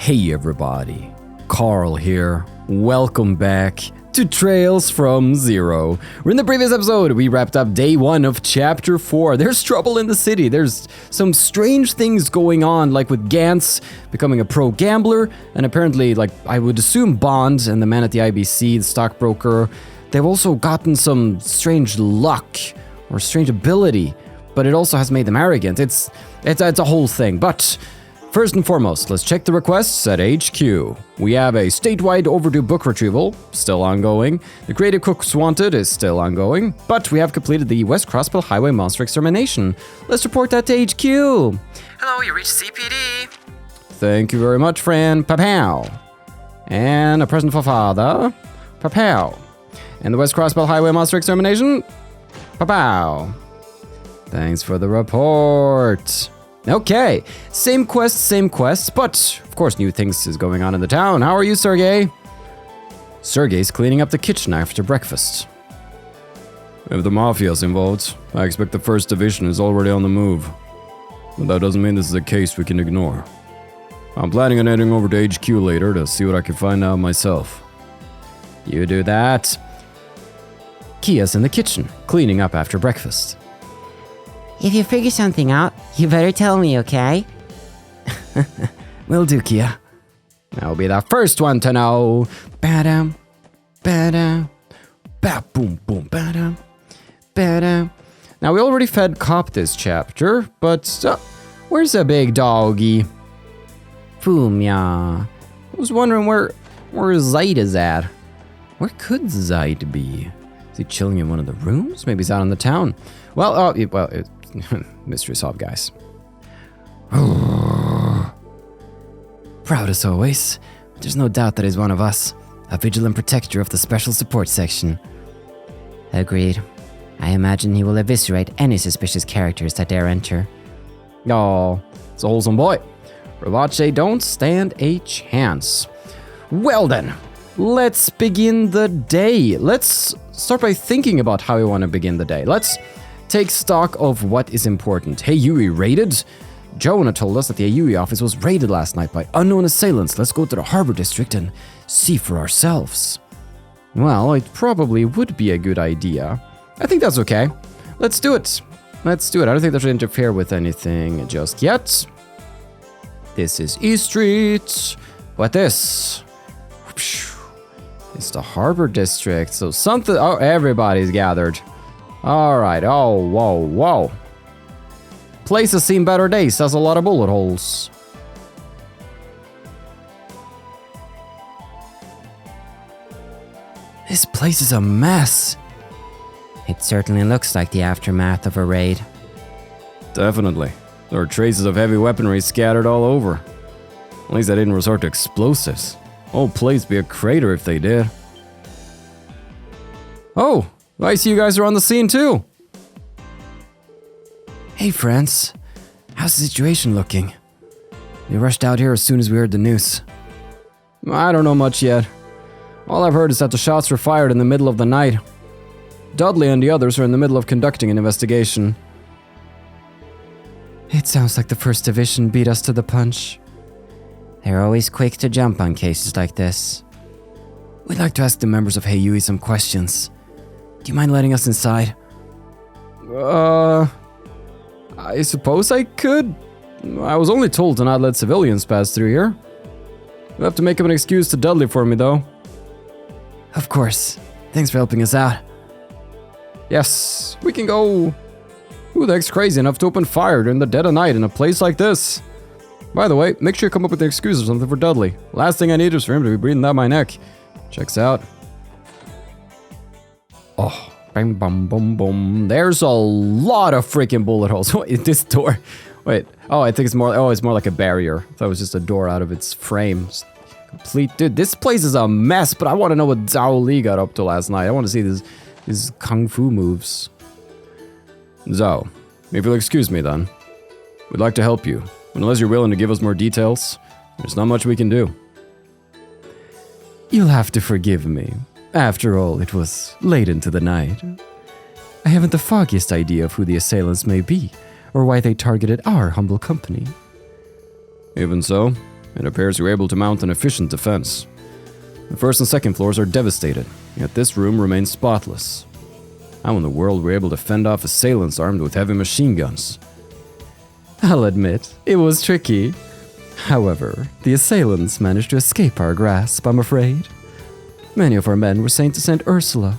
Hey everybody, Carl here. Welcome back to Trails from Zero. In the previous episode, we wrapped up day 1 of chapter 4. There's trouble in the city. There's some strange things going on, like with Gantz becoming a pro gambler, and apparently, like, I would assume Bond and the man at the IBC, the stockbroker, they've also gotten some strange luck or strange ability, but it also has made them arrogant. It's a whole thing, but first and foremost, let's check the requests at HQ. We have a statewide overdue book retrieval, still ongoing. The Creative Cooks Wanted is still ongoing, but we have completed the West Crossbill Highway Monster Extermination. Let's report that to HQ. Hello, you reached CPD. Thank you very much, friend. Pa-pow. And a present for father. Pa-pow. And the West Crossbill Highway Monster Extermination. Pa-pow. Thanks for the report. Okay, same quests, but of course new things is going on in the town. How are you, Sergey? Sergey's cleaning up the kitchen after breakfast. If the Mafia's involved, I expect the 1st Division is already on the move. But that doesn't mean this is a case we can ignore. I'm planning on heading over to HQ later to see what I can find out myself. You do that. Kia's in the kitchen, cleaning up after breakfast. If you figure something out, you better tell me, okay? Will do, Kia. I'll be the first one to know. Ba-dum, ba-dum, ba-boom, boom, ba-dum, ba-dum. Now, we already fed Cop this chapter, but where's the big doggy? Fumia. I was wondering where Zaid is at. Where could Zaid be? Is he chilling in one of the rooms? Maybe he's out in the town. Well, mystery solved, guys. Proud as always. There's no doubt that he's one of us. A vigilant protector of the special support section. Agreed. I imagine he will eviscerate any suspicious characters that dare enter. Oh, it's a wholesome boy. Ravache don't stand a chance. Well then, let's begin the day. Let's start by thinking about how we want to begin the day. Let's take stock of what is important. Heiyue Raided? Jonah told us that the Heiyue office was raided last night by unknown assailants. Let's go to the harbor district and see for ourselves. Well, it probably would be a good idea. I think that's okay. Let's do it. I don't think that should interfere with anything just yet. This is E Street. What this? It's the harbor district. So something... Oh, everybody's gathered. Alright, oh, whoa. Place has seen better days, has a lot of bullet holes. This place is a mess. It certainly looks like the aftermath of a raid. Definitely. There are traces of heavy weaponry scattered all over. At least they didn't resort to explosives. Whole place be a crater if they did. Oh! I see you guys are on the scene too. Hey friends, how's the situation looking? We rushed out here as soon as we heard the news. I don't know much yet. All I've heard is that the shots were fired in the middle of the night. Dudley and the others are in the middle of conducting an investigation. It sounds like the 1st Division beat us to the punch. They're always quick to jump on cases like this. We'd like to ask the members of Heiyue some questions. Do you mind letting us inside? I suppose I could. I was only told to not let civilians pass through here. You'll have to make up an excuse to Dudley for me, though. Of course. Thanks for helping us out. Yes, we can go. Who the heck's crazy enough to open fire during the dead of night in a place like this? By the way, make sure you come up with an excuse or something for Dudley. Last thing I need is for him to be breathing down my neck. Checks out. Oh, bang, bum, bum, bum. There's a lot of freaking bullet holes. Wait, this door. Wait. Oh, I think it's more. Oh, it's more like a barrier. I thought it was just a door out of its frame. Just complete. Dude, this place is a mess. But I want to know what Cao Lee got up to last night. I want to see his kung fu moves. Zhao, if you'll excuse me then. We'd like to help you. But unless you're willing to give us more details, there's not much we can do. You'll have to forgive me. After all, it was late into the night. I haven't the foggiest idea of who the assailants may be, or why they targeted our humble company. Even so, It appears you're able to mount an efficient defense. The first and second floors are devastated, yet this room remains spotless. How in the world were you able to fend off assailants armed with heavy machine guns? I'll admit, it was tricky. However, the assailants managed to escape our grasp, I'm afraid. Many of our men were sent to St. Ursula.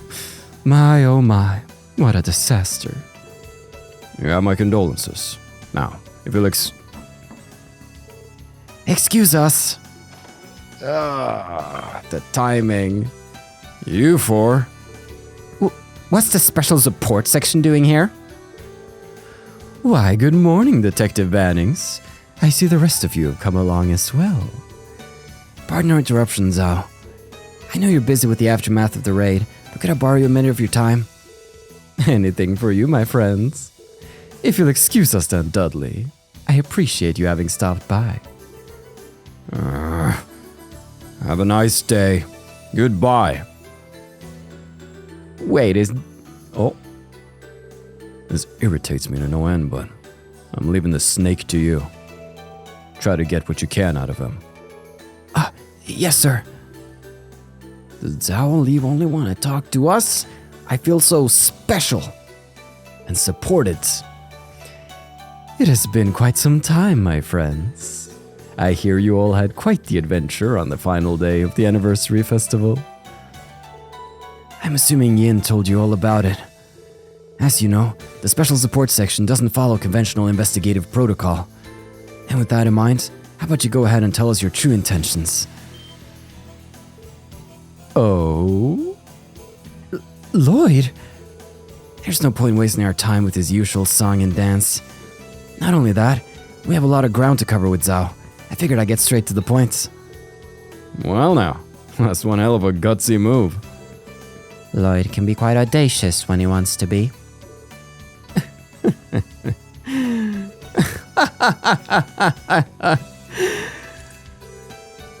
My oh my, what a disaster. You have my condolences. Now, if you'll Excuse us. the timing. You four. What's the special support section doing here? Why, good morning, Detective Bannings. I see the rest of you have come along as well. Pardon our interruption, Zhao. I know you're busy with the aftermath of the raid, but could I borrow you a minute of your time? Anything for you, my friends. If you'll excuse us then, Dudley. I appreciate you having stopped by. Have a nice day. Goodbye. Wait, Oh. This irritates me to no end, but I'm leaving the snake to you. Try to get what you can out of him. Yes, sir. Does Cao Lee only want to talk to us? I feel so special and supported. It has been quite some time, my friends. I hear you all had quite the adventure on the final day of the anniversary festival. I'm assuming Yin told you all about it. As you know, the special support section doesn't follow conventional investigative protocol. And with that in mind, how about you go ahead and tell us your true intentions? Oh? Lloyd? There's no point wasting our time with his usual song and dance. Not only that, we have a lot of ground to cover with Zhao. I figured I'd get straight to the point. Well now, that's one hell of a gutsy move. Lloyd can be quite audacious when he wants to be.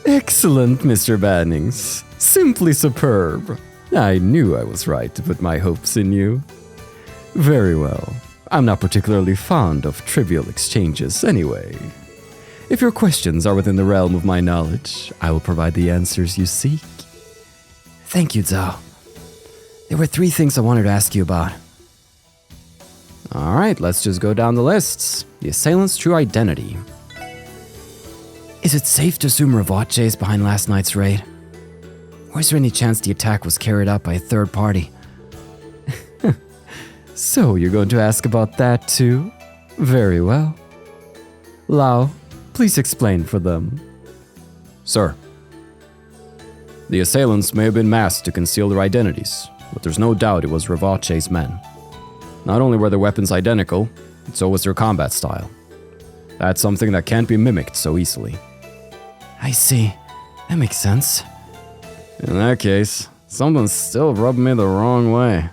Excellent, Mr. Bannings. Simply superb. I knew I was right to put my hopes in you. Very well. I'm not particularly fond of trivial exchanges anyway. If your questions are within the realm of my knowledge, I will provide the answers you seek. Thank you, Zhao. There were 3 things I wanted to ask you about. Alright, let's just go down the lists. The assailant's true identity. Is it safe to assume Ravache is behind last night's raid? Or is there any chance the attack was carried out by a third party? So you're going to ask about that too? Very well. Lao, please explain for them. Sir. The assailants may have been masked to conceal their identities, but there's no doubt it was Ravache's men. Not only were their weapons identical, but so was their combat style. That's something that can't be mimicked so easily. I see. That makes sense. In that case, something's still rubbing me the wrong way.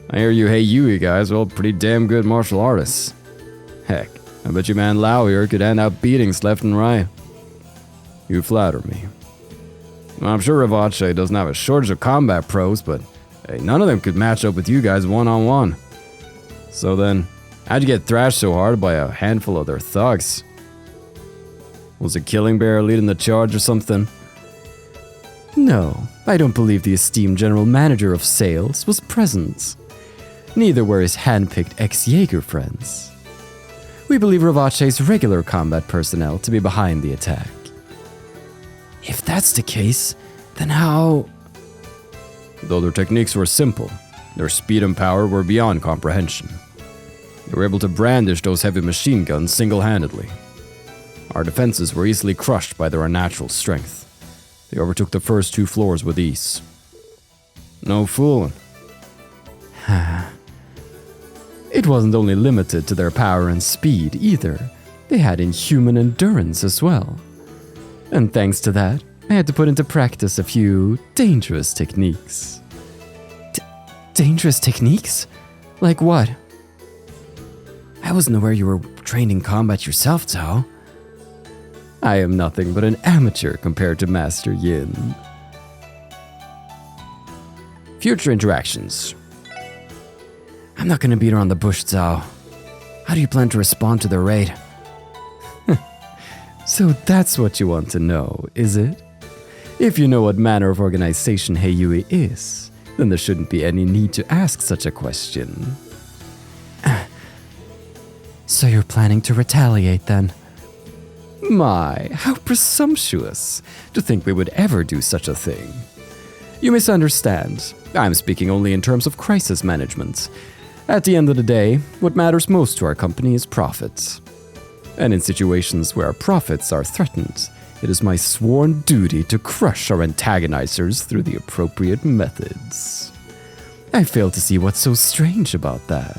I hear you Heiyue guys are all pretty damn good martial artists. Heck, I bet you man Lao here could hand out beatings left and right. You flatter me. I'm sure Ravache doesn't have a shortage of combat pros, but hey, none of them could match up with you guys one-on-one. So then, how'd you get thrashed so hard by a handful of their thugs? Was a killing bear leading the charge or something? No, I don't believe the esteemed general manager of sales was present. Neither were his hand-picked ex-Jaeger friends. We believe Ravache's regular combat personnel to be behind the attack. If that's the case, then how... Though their techniques were simple, their speed and power were beyond comprehension. They were able to brandish those heavy machine guns single-handedly. Our defenses were easily crushed by their unnatural strength. They overtook the first 2 floors with ease. No fooling. It wasn't only limited to their power and speed either. They had inhuman endurance as well. And thanks to that, I had to put into practice a few dangerous techniques. Dangerous techniques? Like what? I wasn't aware you were trained in combat yourself, Zhao. I am nothing but an amateur compared to Master Yin. Future interactions. I'm not gonna beat around the bush, Zhao. How do you plan to respond to the raid? So that's what you want to know, is it? If you know what manner of organization Heiyue is, then there shouldn't be any need to ask such a question. So you're planning to retaliate then? My, how presumptuous to think we would ever do such a thing. You misunderstand. I'm speaking only in terms of crisis management. At the end of the day, what matters most to our company is profit. And in situations where our profits are threatened, it is my sworn duty to crush our antagonizers through the appropriate methods. I fail to see what's so strange about that.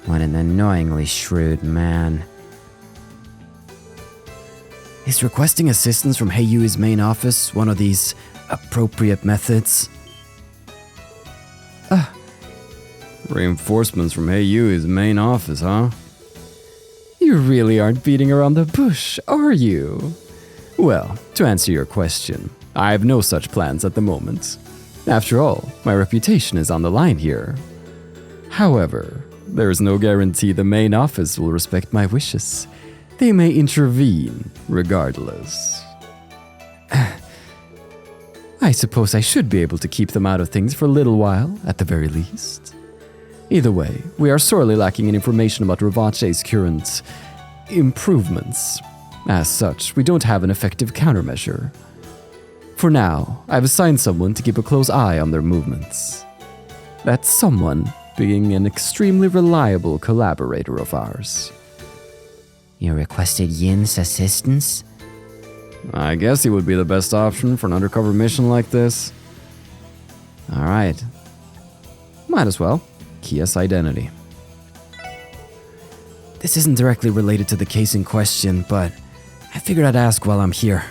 What an annoyingly shrewd man. Is requesting assistance from Heiyue's main office one of these appropriate methods? Reinforcements from Heiyue's main office, huh? You really aren't beating around the bush, are you? Well, to answer your question, I have no such plans at the moment. After all, my reputation is on the line here. However, there is no guarantee the main office will respect my wishes. They may intervene regardless. I suppose I should be able to keep them out of things for a little while, at the very least. Either way, we are sorely lacking in information about Ravache's current improvements. As such, we don't have an effective countermeasure. For now, I've assigned someone to keep a close eye on their movements. That someone being an extremely reliable collaborator of ours. You requested Yin's assistance? I guess he would be the best option for an undercover mission like this. Alright. Might as well. Kia's identity. This isn't directly related to the case in question, but I figured I'd ask while I'm here.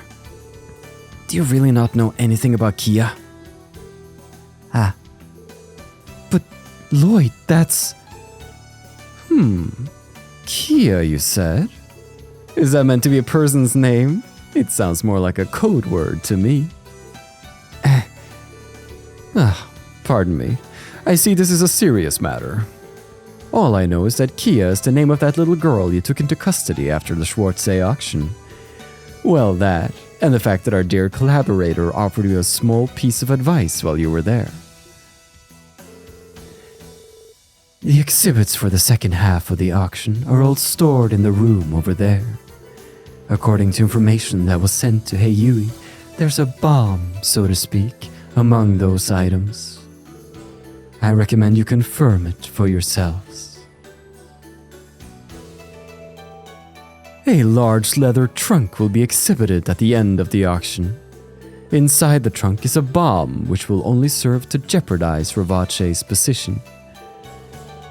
Do you really not know anything about Kia? But Lloyd, that's... Kia, you said? Is that meant to be a person's name? It sounds more like a code word to me. Pardon me. I see this is a serious matter. All I know is that Kia is the name of that little girl you took into custody after the Schwarzsee auction. Well, that, and the fact that our dear collaborator offered you a small piece of advice while you were there. The exhibits for the second half of the auction are all stored in the room over there. According to information that was sent to Heiyue, there's a bomb, so to speak, among those items. I recommend you confirm it for yourselves. A large leather trunk will be exhibited at the end of the auction. Inside the trunk is a bomb which will only serve to jeopardize Ravache's position.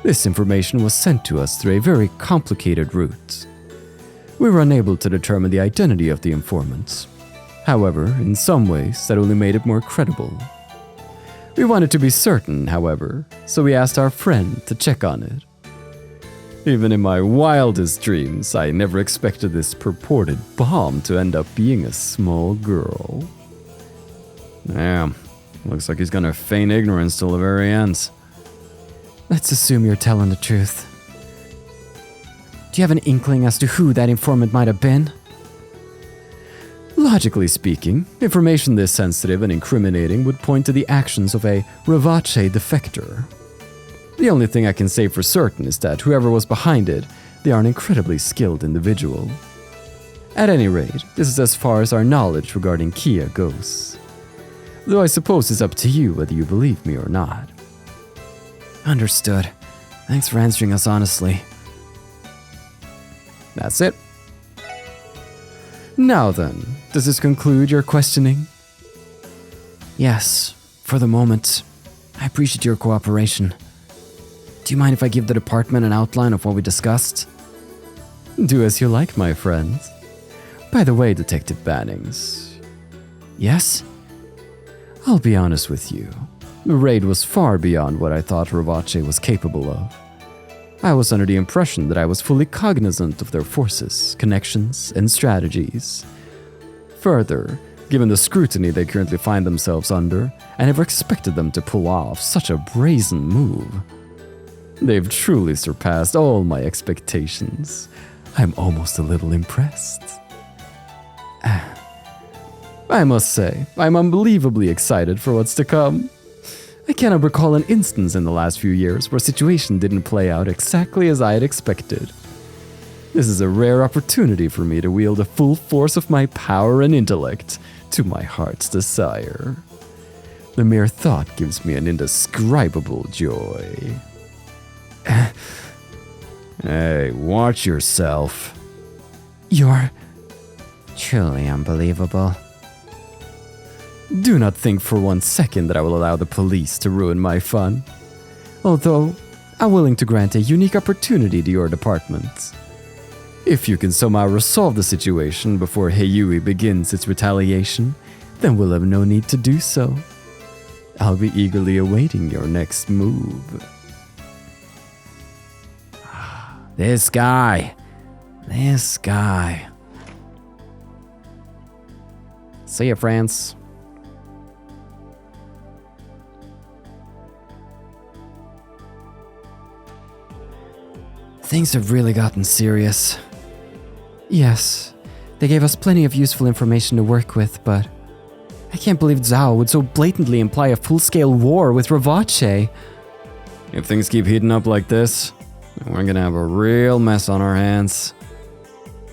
This information was sent to us through a very complicated route. We were unable to determine the identity of the informants. However, in some ways, that only made it more credible. We wanted to be certain, however, so we asked our friend to check on it. Even in my wildest dreams, I never expected this purported bomb to end up being a small girl. Damn, looks like he's gonna feign ignorance till the very end. Let's assume you're telling the truth. Do you have an inkling as to who that informant might have been? Logically speaking, information this sensitive and incriminating would point to the actions of a Ravache defector. The only thing I can say for certain is that whoever was behind it, they are an incredibly skilled individual. At any rate, this is as far as our knowledge regarding Kia goes. Though I suppose it's up to you whether you believe me or not. Understood. Thanks for answering us honestly. That's it. Now then, does this conclude your questioning? Yes, for the moment. I appreciate your cooperation. Do you mind if I give the department an outline of what we discussed? Do as you like, my friend. By the way, Detective Bannings. Yes? I'll be honest with you. The raid was far beyond what I thought Ravache was capable of. I was under the impression that I was fully cognizant of their forces, connections, and strategies. Further, given the scrutiny they currently find themselves under, I never expected them to pull off such a brazen move. They've truly surpassed all my expectations. I'm almost a little impressed. I must say, I'm unbelievably excited for what's to come. I cannot recall an instance in the last few years where a situation didn't play out exactly as I had expected. This is a rare opportunity for me to wield the full force of my power and intellect to my heart's desire. The mere thought gives me an indescribable joy. Hey, watch yourself. You're Truly unbelievable. Do not think for 1 second that I will allow the police to ruin my fun. Although, I'm willing to grant a unique opportunity to your department. If you can somehow resolve the situation before Heiyue begins its retaliation, then we'll have no need to do so. I'll be eagerly awaiting your next move. This guy. See ya, France. Things have really gotten serious. Yes, they gave us plenty of useful information to work with, but I can't believe Zhao would so blatantly imply a full-scale war with Ravache. If things keep heating up like this, we're gonna have a real mess on our hands.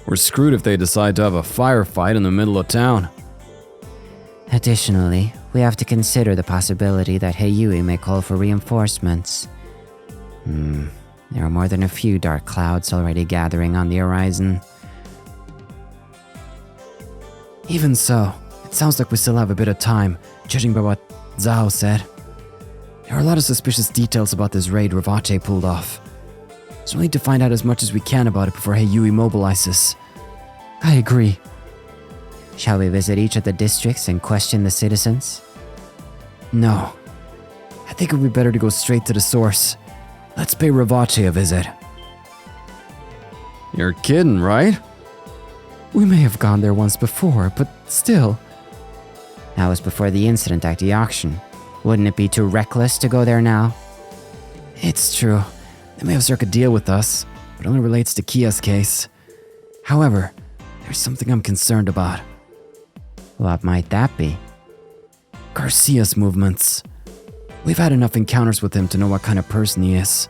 We're screwed if they decide to have a firefight in the middle of town. Additionally, we have to consider the possibility that Heiyue may call for reinforcements. There are more than a few dark clouds already gathering on the horizon. Even so, it sounds like we still have a bit of time, judging by what Zhao said. There are a lot of suspicious details about this raid Ravache pulled off. So we need to find out as much as we can about it before Heiyue mobilizes. I agree. Shall we visit each of the districts and question the citizens? No. I think it would be better to go straight to the source. Let's pay Ravache a visit. You're kidding, right? We may have gone there once before, but still. That was before the incident at the auction. Wouldn't it be too reckless to go there now? It's true. They may have struck a deal with us, but it only relates to Kia's case. However, there's something I'm concerned about. What might that be? Garcia's movements. We've had enough encounters with him to know what kind of person he is.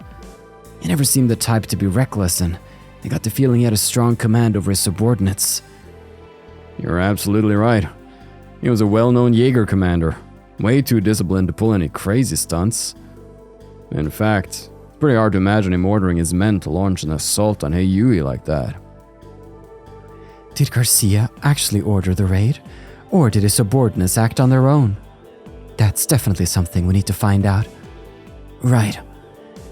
He never seemed the type to be reckless, and I got the feeling he had a strong command over his subordinates. You're absolutely right. He was a well-known Jaeger commander, way too disciplined to pull any crazy stunts. In fact, it's pretty hard to imagine him ordering his men to launch an assault on Heiyue like that. Did Garcia actually order the raid, or did his subordinates act on their own? That's definitely something we need to find out. Right.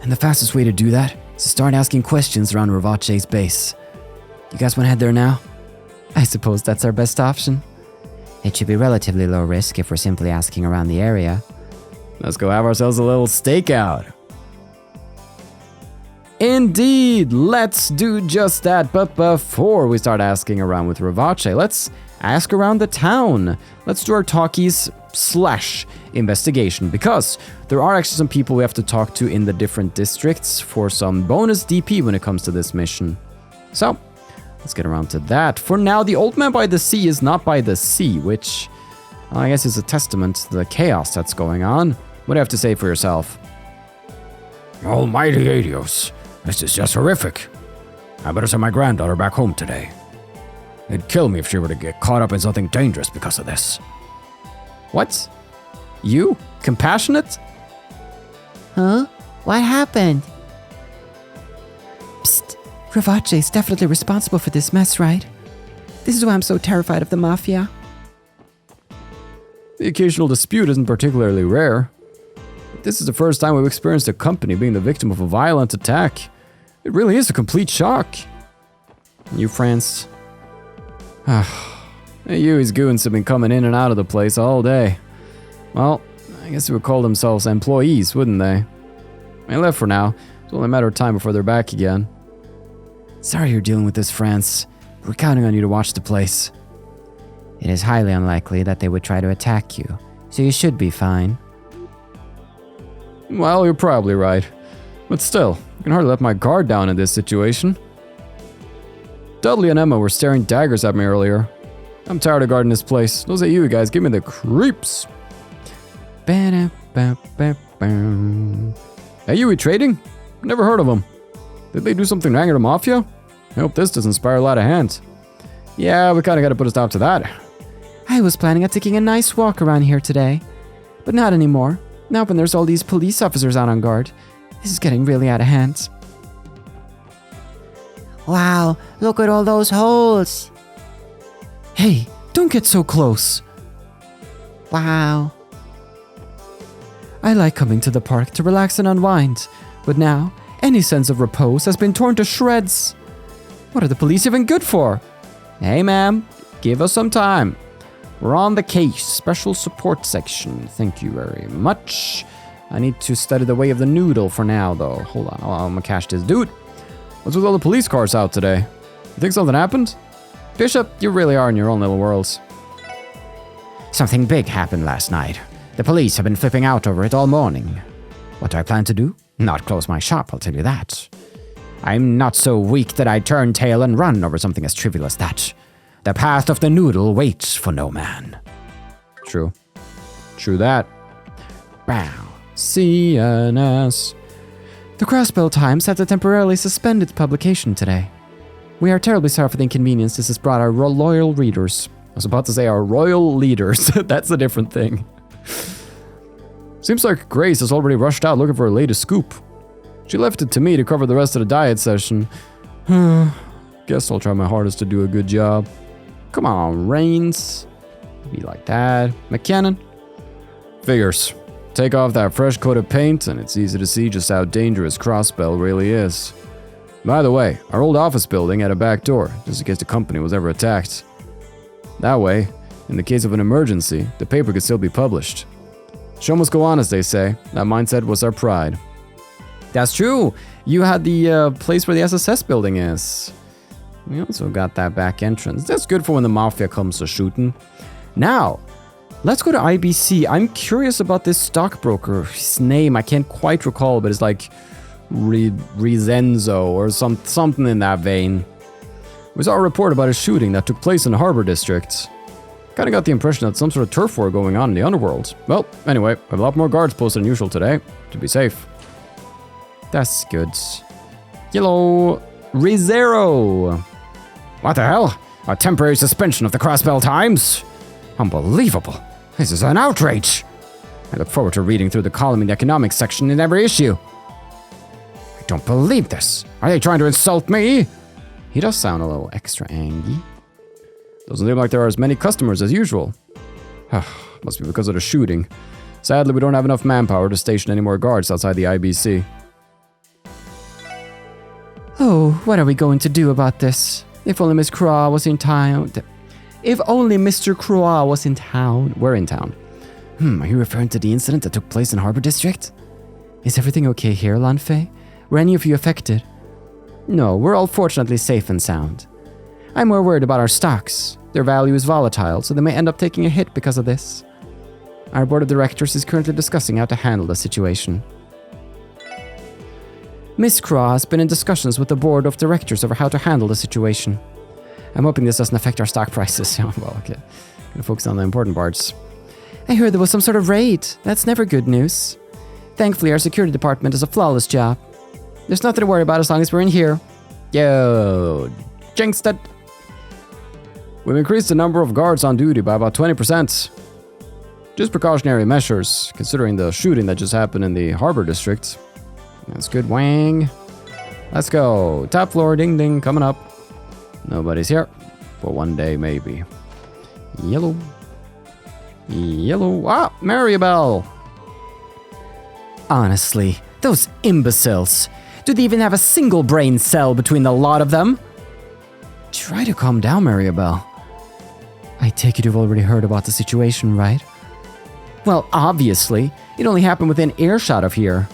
And the fastest way to do that is to start asking questions around Ravache's base. You guys want to head there now? I suppose that's our best option. It should be relatively low risk if we're simply asking around the area. Let's go have ourselves a little stakeout. Indeed, let's do just that. But before we start asking around with Ravache, let's ask around the town. Let's do our talkies/investigation, because there are actually some people we have to talk to in the different districts for some bonus DP when it comes to this mission. So, let's get around to that. For now, the old man by the sea is not by the sea, which I guess is a testament to the chaos that's going on. What do you have to say for yourself? Almighty Adios, this is just horrific. I better send my granddaughter back home today. It'd kill me if she were to get caught up in something dangerous because of this. What? You? Compassionate? Huh? What happened? Psst. Ravache's definitely responsible for this mess, right? This is why I'm so terrified of the Mafia. The occasional dispute isn't particularly rare. But this is the first time we've experienced a company being the victim of a violent attack. It really is a complete shock. You, France? His goons have been coming in and out of the place all day. Well, I guess they would call themselves employees, wouldn't they? They left for now. It's only a matter of time before they're back again. Sorry you're dealing with this, France. We're counting on you to watch the place. It is highly unlikely that they would try to attack you, so you should be fine. Well, you're probably right. But still, I can hardly let my guard down in this situation. Dudley and Emma were staring daggers at me earlier. I'm tired of guarding this place. Those are you guys, give me the creeps. Heiyue Trading? Never heard of them. Did they do something to anger the Mafia? I hope this doesn't inspire a lot of hands. Yeah, we kinda gotta put a stop to that. I was planning on taking a nice walk around here today, but not anymore. Not when there's all these police officers out on guard. This is getting really out of hand. Wow, look at all those holes. Hey, don't get so close. Wow. I like coming to the park to relax and unwind, but now any sense of repose has been torn to shreds. What are the police even good for? Hey ma'am, give us some time. We're on the case, special support section. Thank you very much. I need to study the way of the noodle for now though. Hold on, I'm gonna cash this dude. What's with all the police cars out today? You think something happened? Bishop, you really are in your own little worlds. Something big happened last night. The police have been flipping out over it all morning. What do I plan to do? Not close my shop, I'll tell you that. I'm not so weak that I turn tail and run over something as trivial as that. The path of the noodle waits for no man. True. True that. Bow. CNS. The Crossbell Times had to temporarily suspend its publication today. We are terribly sorry for the inconvenience this has brought our loyal readers. I was about to say our royal leaders. That's a different thing. Seems like Grace has already rushed out looking for her latest scoop. She left it to me to cover the rest of the diet session. Guess I'll try my hardest to do a good job. Come on, Reigns. Be like that. McKinnon. Figures. Take off that fresh coat of paint and it's easy to see just how dangerous Crossbell really is. By the way, our old office building had a back door, just in case the company was ever attacked. That way, in the case of an emergency, the paper could still be published. Show must go on, as they say. That mindset was our pride. That's true. You had the place where the SSS building is. We also got that back entrance. That's good for when the Mafia comes to shooting. Now, let's go to IBC. I'm curious about this stockbroker. His name, I can't quite recall, but it's like Rizenzo or something in that vein. We saw a report about a shooting that took place in the Harbor District. Kinda got the impression that some sort of turf war going on in the underworld. Well, anyway, we have a lot more guards posted than usual today, to be safe. That's good. Yellow Rizero. What the hell? A temporary suspension of the Crossbell Times? Unbelievable. This is an outrage. I look forward to reading through the column in the economics section in every issue. I don't believe this. Are they trying to insult me? He does sound a little extra angry. Doesn't seem like there are as many customers as usual. Must be because of the shooting. Sadly, we don't have enough manpower to station any more guards outside the IBC. Oh, what are we going to do about this? If only Miss Croix was in town. If only Mr. Croix was in town. We're in town. Are you referring to the incident that took place in Harbor District? Is everything okay here, Lanfei? Were any of you affected? No, we're all fortunately safe and sound. I'm more worried about our stocks. Their value is volatile, so they may end up taking a hit because of this. Our board of directors is currently discussing how to handle the situation. Miss Croix has been in discussions with the board of directors over how to handle the situation. I'm hoping this doesn't affect our stock prices. Well, okay. Gonna focus on the important parts. I heard there was some sort of raid. That's never good news. Thankfully, our security department does a flawless job. There's nothing to worry about as long as we're in here. Yo, jinxed it. We've increased the number of guards on duty by about 20%. Just precautionary measures, considering the shooting that just happened in the Harbor District. That's good, Wang. Let's go. Top floor, ding ding, coming up. Nobody's here. For one day, maybe. Yellow. Yellow. Ah, Maribel. Honestly, those imbeciles. Do they even have a single brain cell between the lot of them? Try to calm down, Maribel. I take it you've already heard about the situation, right? Well, obviously. It only happened within earshot of here.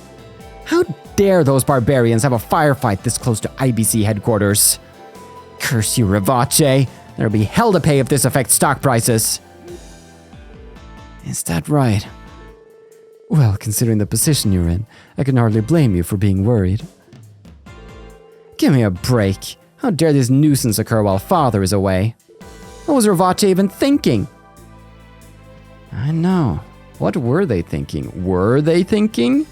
How dare those barbarians have a firefight this close to IBC headquarters? Curse you, Rivace. There'll be hell to pay if this affects stock prices. Is that right? Well, considering the position you're in, I can hardly blame you for being worried. Give me a break. How dare this nuisance occur while father is away? What was Ravache even thinking? I know. What were they thinking? Were they thinking?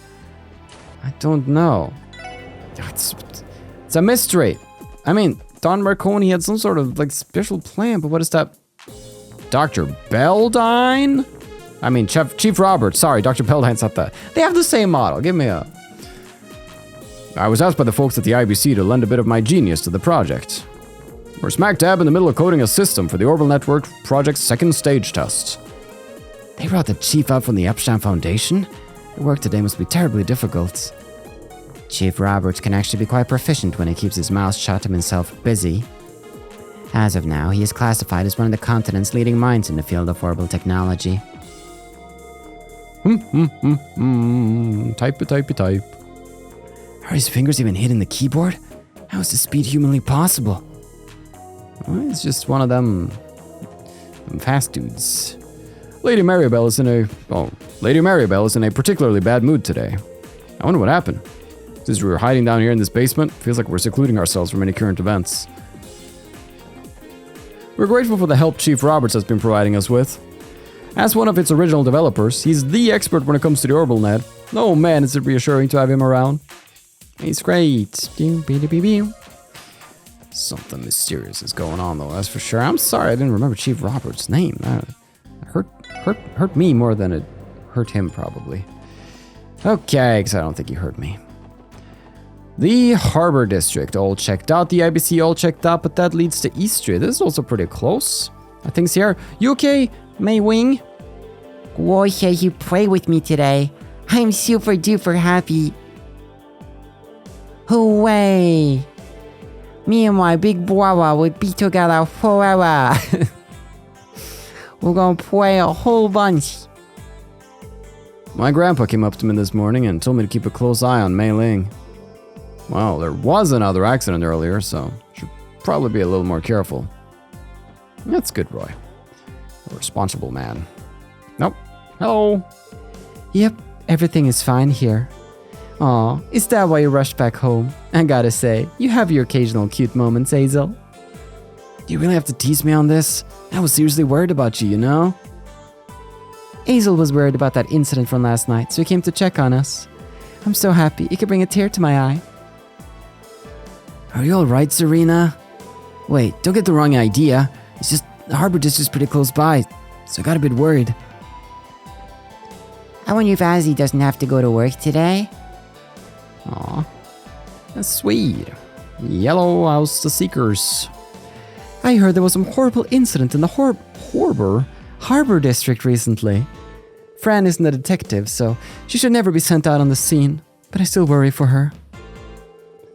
I don't know. It's a mystery. I mean, Don Marconi had some sort of like special plan, but what is that? Dr. Beldine? I mean, Chief Roberts. Sorry, Dr. Beldine's not that. They have the same model. Give me a... I was asked by the folks at the IBC to lend a bit of my genius to the project. We're smack dab in the middle of coding a system for the Orbital Network project's second stage test. They brought the chief out from the Epstein Foundation? The work today must be terribly difficult. Chief Roberts can actually be quite proficient when he keeps his mouth shut and himself busy. As of now, he is classified as one of the continent's leading minds in the field of orbital technology. Type. Are his fingers even hitting the keyboard? How is the speed humanly possible? Well, it's just one of them fast dudes. Lady Maribel is in a particularly bad mood today. I wonder what happened. Since we were hiding down here in this basement, feels like we're secluding ourselves from any current events. We're grateful for the help Chief Roberts has been providing us with. As one of its original developers, he's the expert when it comes to the orbital net. Oh man, is it reassuring to have him around. He's great. Something mysterious is going on though, that's for sure. I'm sorry I didn't remember Chief Roberts' name. That hurt me more than it hurt him probably. Okay, because I don't think he hurt me. The Harbor District all checked out. The IBC all checked out, but that leads to East Street. This is also pretty close. I think here. You okay, May Wing? Why can't you play with me today? I'm super duper happy. Hooray! Me and my big brother will be together forever. We're gonna play a whole bunch. My grandpa came up to me this morning and told me to keep a close eye on Mei Ling. Well, there was another accident earlier, so should probably be a little more careful. That's good, Roy. A responsible man. Nope. Hello. Yep, everything is fine here. Aw, is that why you rushed back home? I gotta say, you have your occasional cute moments, Hazel. Do you really have to tease me on this? I was seriously worried about you, you know? Hazel was worried about that incident from last night, so he came to check on us. I'm so happy it could bring a tear to my eye. Are you alright, Serena? Wait, don't get the wrong idea. It's just the Harbor District's pretty close by, so I got a bit worried. I wonder if Azzy doesn't have to go to work today. Aw, that's sweet. Yellow House the Seekers. I heard there was some horrible incident in the Harbor District recently. Fran isn't a detective, so she should never be sent out on the scene, but I still worry for her.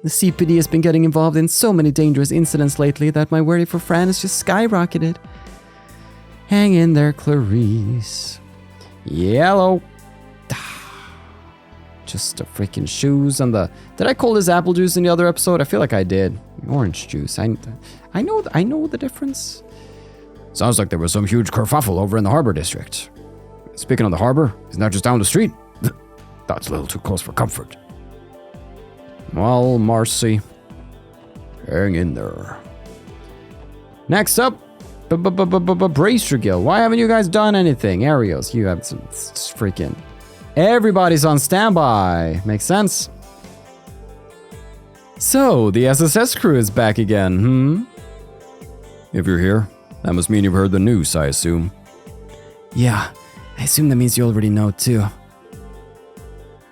The CPD has been getting involved in so many dangerous incidents lately that my worry for Fran has just skyrocketed. Hang in there, Clarice. Yellow. Just the freaking shoes and the... Did I call this apple juice in the other episode? I feel like I did. Orange juice. I know the difference. Sounds like there was some huge kerfuffle over in the Harbor District. Speaking of the harbor, isn't that just down the street? That's a little too close for comfort. Well, Marcy. Hang in there. Next up, Bracergill. Why haven't you guys done anything? Arios, you have some freaking... Everybody's on standby. Makes sense. So, the SSS crew is back again, If you're here, that must mean you've heard the news, I assume. Yeah, I assume that means you already know too.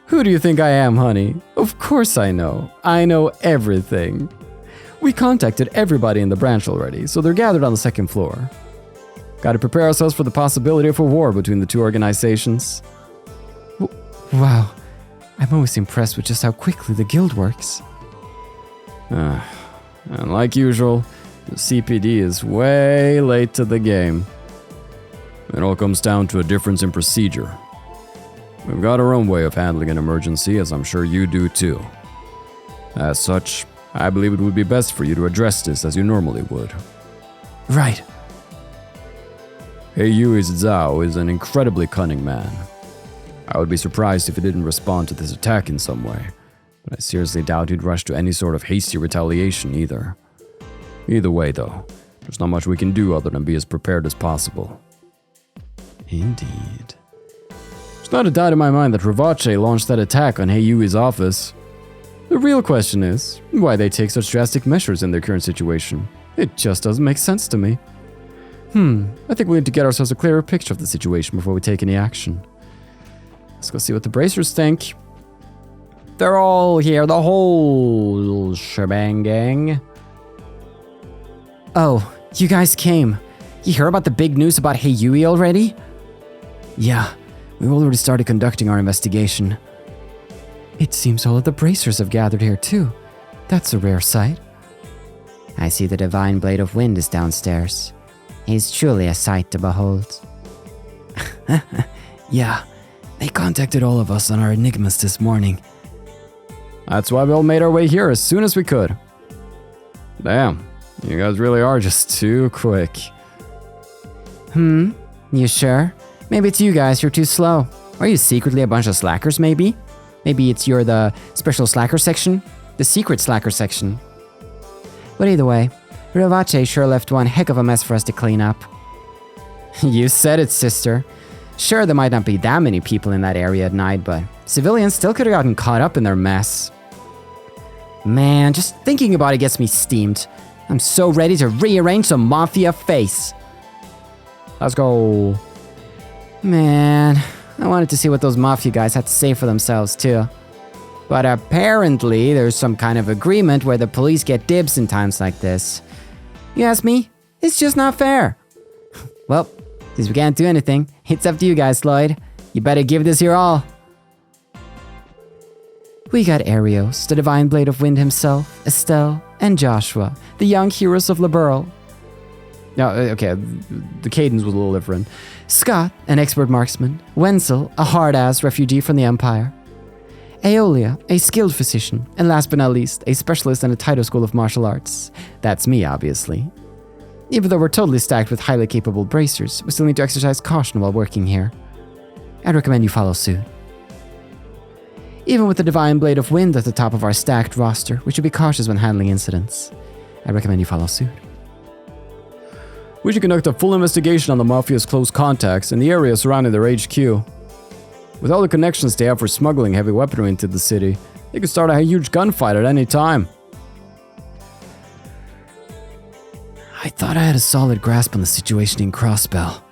Who do you think I am, honey? Of course I know. I know everything. We contacted everybody in the branch already, so they're gathered on the second floor. Gotta prepare ourselves for the possibility of a war between the two organizations. Wow, I'm always impressed with just how quickly the guild works. And like usual, the CPD is way late to the game. It all comes down to a difference in procedure. We've got our own way of handling an emergency, as I'm sure you do too. As such, I believe it would be best for you to address this as you normally would. Right. Heiyue Zhao is an incredibly cunning man. I would be surprised if he didn't respond to this attack in some way, but I seriously doubt he'd rush to any sort of hasty retaliation either. Either way, though, there's not much we can do other than be as prepared as possible. Indeed. There's not a doubt in my mind that Ravache launched that attack on Heiyue's office. The real question is, why they take such drastic measures in their current situation. It just doesn't make sense to me. I think we need to get ourselves a clearer picture of the situation before we take any action. Let's go see what the bracers think. They're all here, the whole shebang gang. Oh, you guys came. You hear about the big news about Heiyue already? Yeah, we've already started conducting our investigation. It seems all of the bracers have gathered here too. That's a rare sight. I see the divine blade of wind is downstairs. He's truly a sight to behold. Yeah, they contacted all of us on our enigmas this morning. That's why we all made our way here as soon as we could. Damn, you guys really are just too quick. You sure? Maybe it's you guys who are too slow. Are you secretly a bunch of slackers, maybe? Maybe you're the special slacker section? The secret slacker section. But either way, Ravache sure left one heck of a mess for us to clean up. You said it, sister. Sure, there might not be that many people in that area at night, but civilians still could have gotten caught up in their mess. Man, just thinking about it gets me steamed. I'm so ready to rearrange some mafia face. Let's go. Man, I wanted to see what those mafia guys had to say for themselves too. But apparently there's some kind of agreement where the police get dibs in times like this. You ask me? It's just not fair. Well, since we can't do anything, it's up to you guys, Lloyd. You better give this your all. We got Arios, the divine blade of wind himself, Estelle, and Joshua, the young heroes of Liberl. No, okay, the cadence was a little different. Scott, an expert marksman. Wenzel, a hard-ass refugee from the Empire. Aeolia, a skilled physician. And last but not least, a specialist in a Taito school of martial arts. That's me, obviously. Even though we're totally stacked with highly capable bracers, we still need to exercise caution while working here. I'd recommend you follow suit. Even with the divine blade of wind at the top of our stacked roster, we should be cautious when handling incidents. I'd recommend you follow suit. We should conduct a full investigation on the Mafia's close contacts in the area surrounding their HQ. With all the connections they have for smuggling heavy weaponry into the city, they could start a huge gunfight at any time. I thought I had a solid grasp on the situation in Crossbell.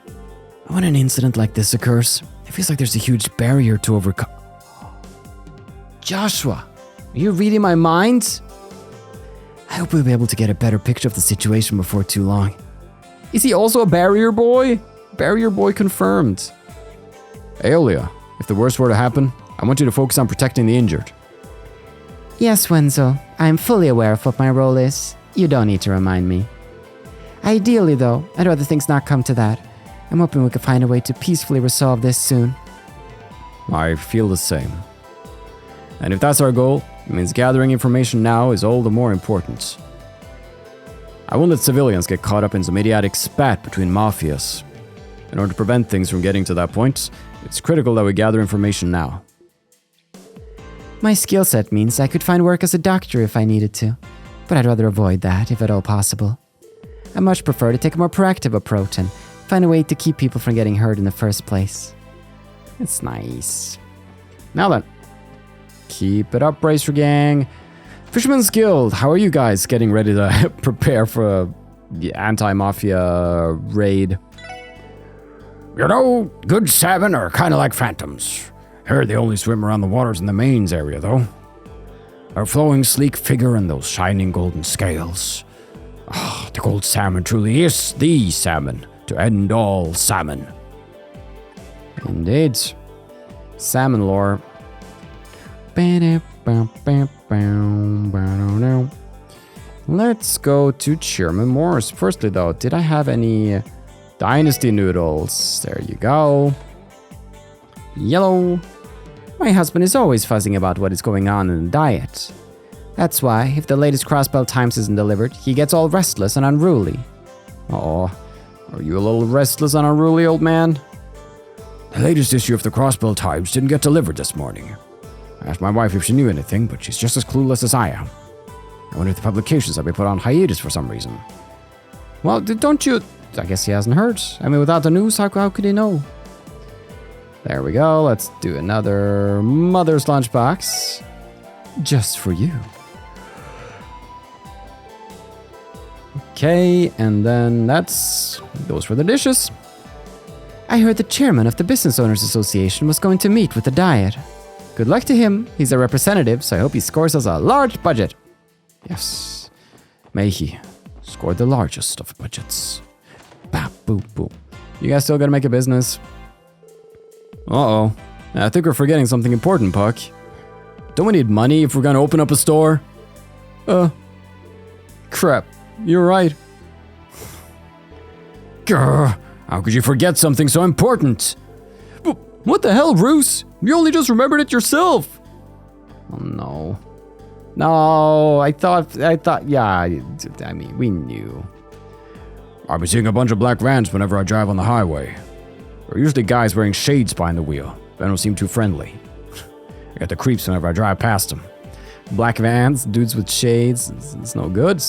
When an incident like this occurs, it feels like there's a huge barrier to overcome. Joshua, are you reading my mind? I hope we'll be able to get a better picture of the situation before too long. Is he also a barrier boy? Barrier boy confirmed. Aeolia, if the worst were to happen, I want you to focus on protecting the injured. Yes, Wenzel. I am fully aware of what my role is. You don't need to remind me. Ideally, though, I'd rather things not come to that. I'm hoping we can find a way to peacefully resolve this soon. I feel the same. And if that's our goal, it means gathering information now is all the more important. I won't let civilians get caught up in some idiotic spat between mafias. In order to prevent things from getting to that point, it's critical that we gather information now. My skill set means I could find work as a doctor if I needed to, but I'd rather avoid that if at all possible. I much prefer to take a more proactive approach and find a way to keep people from getting hurt in the first place. It's nice. Now then, keep it up, Bracer Gang. Fisherman's Guild, how are you guys getting ready to prepare for the anti-mafia raid? You know, good salmon are kind of like phantoms. Here they only swim around the waters in the mains area, though. Their flowing, sleek figure and those shining golden scales. Oh, the gold salmon truly is the salmon to end all salmon. Indeed. Salmon lore. Let's go to Chairman Morris. Firstly, though, did I have any Dynasty noodles? There you go. Yellow. My husband is always fuzzing about what is going on in the diet. That's why, if the latest Crossbell Times isn't delivered, he gets all restless and unruly. Oh, are you a little restless and unruly, old man? The latest issue of the Crossbell Times didn't get delivered this morning. I asked my wife if she knew anything, but she's just as clueless as I am. I wonder if the publications have been put on hiatus for some reason. Well, don't you... I guess he hasn't heard. I mean, without the news, how could he know? There we go. Let's do another Mother's Lunchbox. Just for you. Okay, and then that's... those for the dishes. I heard the chairman of the Business Owners Association was going to meet with the Diet. Good luck to him. He's a representative, so I hope he scores us a large budget. Yes. May he score the largest of budgets. Bah, boo, boo. You guys still gotta make a business? Uh-oh. I think we're forgetting something important, Puck. Don't we need money if we're gonna open up a store? Crap. You're right. Grr. How could you forget something so important? What the hell, Bruce? You only just remembered it yourself. Oh no. No, I thought, yeah, I mean, we knew. I've been seeing a bunch of black vans whenever I drive on the highway. There are usually guys wearing shades behind the wheel. They don't seem too friendly. I get the creeps whenever I drive past them. Black vans, dudes with shades, it's no good.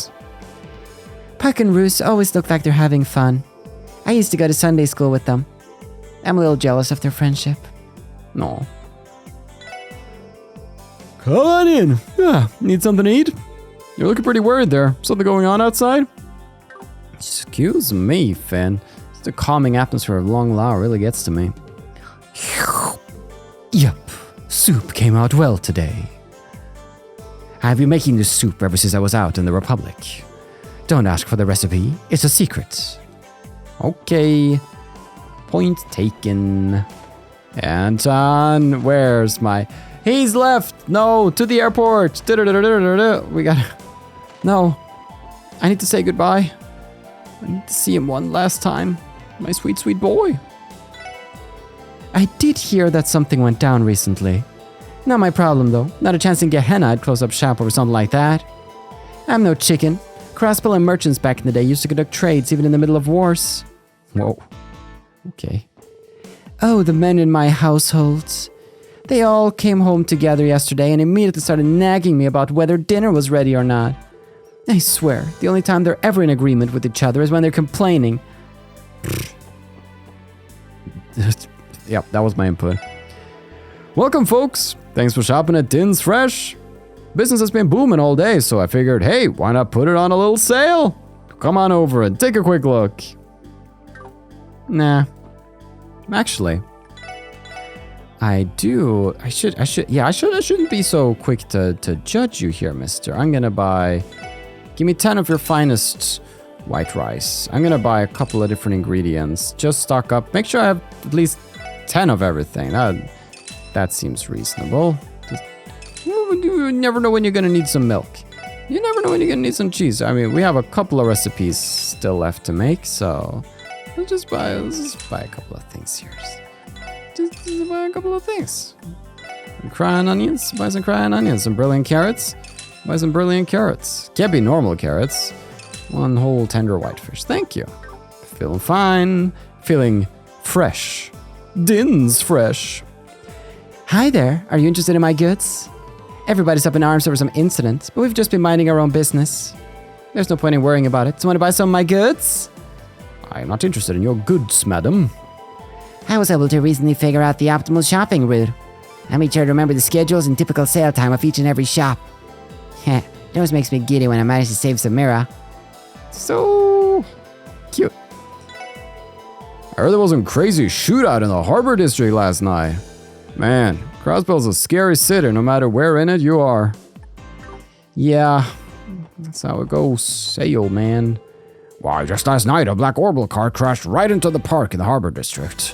Puck and Roos always look like they're having fun. I used to go to Sunday school with them. I'm a little jealous of their friendship. No. Come on in. Yeah, need something to eat? You're looking pretty worried there. Something going on outside? Excuse me, Finn. The calming atmosphere of Long Lao really gets to me. Yep, soup came out well today. I've been making this soup ever since I was out in the Republic. Don't ask for the recipe, it's a secret. Okay. Point taken. Anton, where's my... He's left! No, to the airport! We gotta... No. I need to say goodbye. I need to see him one last time. My sweet, sweet boy. I did hear that something went down recently. Not my problem though. Not a chance to get henna, I'd close up shop over something like that. I'm no chicken. Crossbill and merchants back in the day used to conduct trades even in the middle of wars. Whoa. Okay. Oh, the men in my household. They all came home together yesterday and immediately started nagging me about whether dinner was ready or not. I swear, the only time they're ever in agreement with each other is when they're complaining. Yep, that was my input. Welcome, folks. Thanks for shopping at Din's Fresh. Business has been booming all day, so I figured, hey, why not put it on a little sale? Come on over and take a quick look. Nah. Actually, I shouldn't be so quick to judge you here, mister. I'm gonna buy... Give me 10 of your finest white rice. I'm gonna buy a couple of different ingredients. Just stock up. Make sure I have at least 10 of everything. That seems reasonable. You never know when you're gonna need some milk. You never know when you're gonna need some cheese. I mean, we have a couple of recipes still left to make, so let's just buy a couple of things here. Just buy a couple of things. Some crying onions. Buy some crying onions. Some brilliant carrots. Buy some brilliant carrots. Can't be normal carrots. One whole tender whitefish. Thank you. Feeling fine. Feeling fresh. Din's fresh. Hi there, are you interested in my goods? Everybody's up in arms over some incident, but we've just been minding our own business. There's no point in worrying about it. So want to buy some of my goods? I am not interested in your goods, madam. I was able to recently figure out the optimal shopping route. I made sure to remember the schedules and typical sale time of each and every shop. Heh, it always makes me giddy when I manage to save some mirror. So cute. I heard there was some crazy shootout in the Harbor District last night. Man, Crossbell's a scary city no matter where in it you are. Yeah, that's how it goes. Say, old man. Why, just last night a black orbital car crashed right into the park in the Harbor District.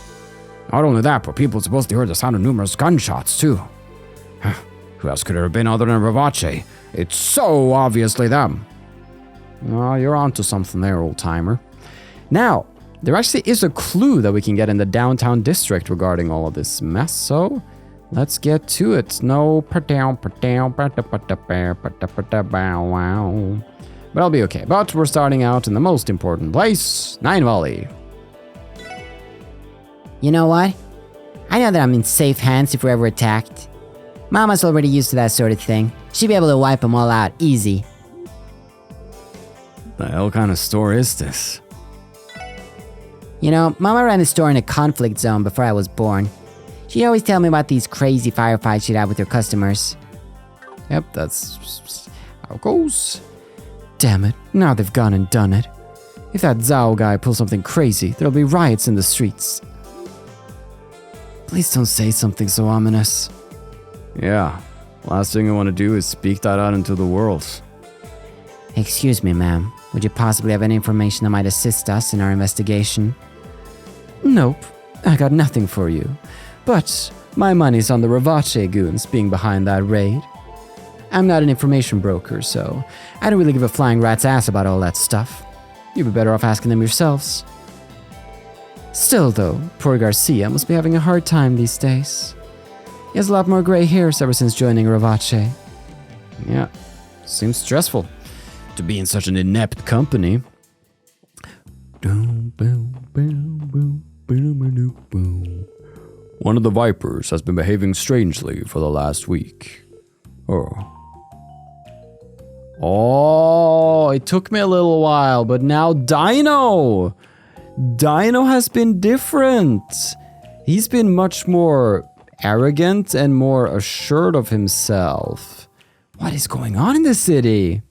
Not only that, but people supposedly heard the sound of numerous gunshots, too. Who else could it have been other than Ravache? It's so obviously them. Oh, you're onto something there, old-timer. Now, there actually is a clue that we can get in the downtown district regarding all of this mess, so let's get to it. No, but I'll be okay. But we're starting out in the most important place, Nine Valley. You know what? I know that I'm in safe hands if we're ever attacked. Mama's already used to that sort of thing. She'd be able to wipe them all out easy. The hell kind of store is this? You know, Mama ran a store in a conflict zone before I was born. She'd always tell me about these crazy firefights she'd have with her customers. Yep, that's how it goes. Damn it, now they've gone and done it. If that Zhao guy pulls something crazy, there'll be riots in the streets. Please don't say something so ominous. Yeah, last thing I want to do is speak that out into the world. Excuse me, ma'am. Would you possibly have any information that might assist us in our investigation? Nope, I got nothing for you. But my money's on the Ravache goons being behind that raid. I'm not an information broker, so I don't really give a flying rat's ass about all that stuff. You'd be better off asking them yourselves. Still though, poor Garcia must be having a hard time these days. He has a lot more gray hairs ever since joining Ravache. Yeah, seems stressful to be in such an inept company. One of the Vipers has been behaving strangely for the last week. Oh, it took me a little while, but now Dino has been different. He's been much more arrogant and more assured of himself. What is going on in the city?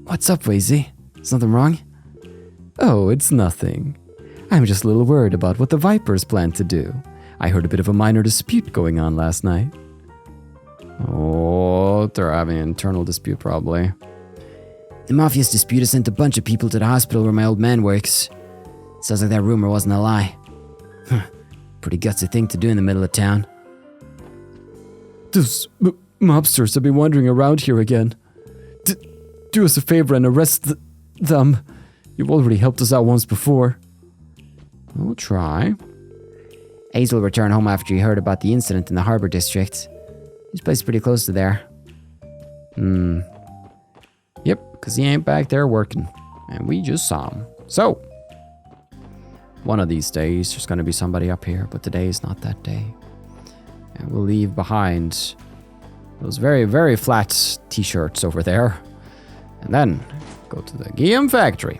What's up, Wazy? Something wrong? Oh, it's nothing. I'm just a little worried about what the Vipers plan to do. I heard a bit of a minor dispute going on last night. Oh, they're having an internal dispute probably. The Mafia's dispute sent a bunch of people to the hospital where my old man works. Sounds like that rumor wasn't a lie. Pretty gutsy thing to do in the middle of town. Those mobsters have been wandering around here again. Do us a favor and arrest them. You've already helped us out once before. We'll try. Hazel returned home after he heard about the incident in the harbor district. His place is pretty close to there. Yep, because he ain't back there working. And we just saw him. So, one of these days, there's going to be somebody up here, but today is not that day. And we'll leave behind those very, very flat t-shirts over there. And then go to the Guillaume factory.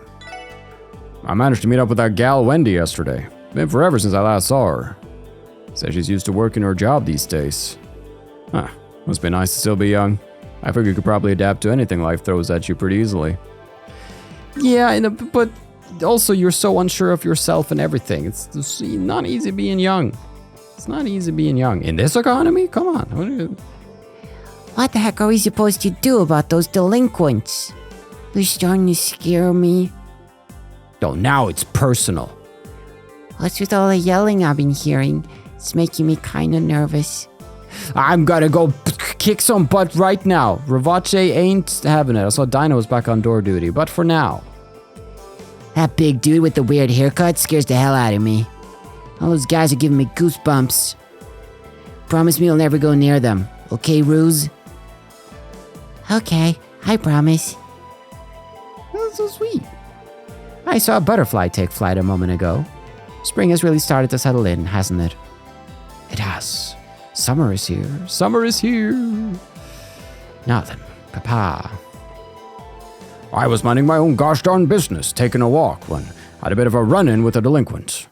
I managed to meet up with that gal Wendy yesterday. Been forever since I last saw her. Says she's used to working her job these days. Huh, must be nice to still be young. I figure you could probably adapt to anything life throws at you pretty easily. Yeah, but also you're so unsure of yourself and everything. It's just not easy being young. It's not easy being young. In this economy? Come on. What the heck are we supposed to do about those delinquents? They're starting to scare me. Oh, now it's personal. What's with all the yelling I've been hearing? It's making me kinda nervous. I'm gonna go kick some butt right now. Ravache ain't having it. I saw Dino was back on door duty, but for now. That big dude with the weird haircut scares the hell out of me. All those guys are giving me goosebumps. Promise me you'll never go near them. Okay, Ruse? Okay, I promise. That's so sweet. I saw a butterfly take flight a moment ago. Spring has really started to settle in, hasn't it? It has. Summer is here. Summer is here. Now then, Papa. I was minding my own gosh darn business, taking a walk, when I had a bit of a run-in with a delinquent.